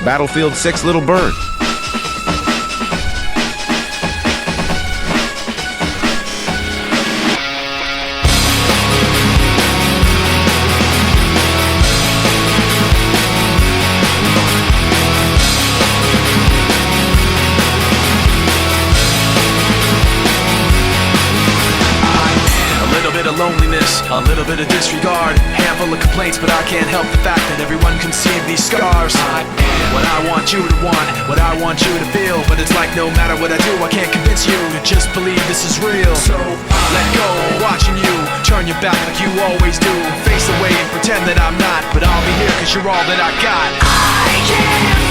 Battlefield 6 Little Bird. Loneliness, a little bit of disregard, handful of complaints, but I can't help the fact that everyone can see these scars. I am what I want you to want, what I want you to feel, but it's like no matter what I do, I can't convince you to just believe this is real. So let go, watching you turn your back like you always do, face away and pretend that I'm not, but I'll be here cause you're all that I got. I can't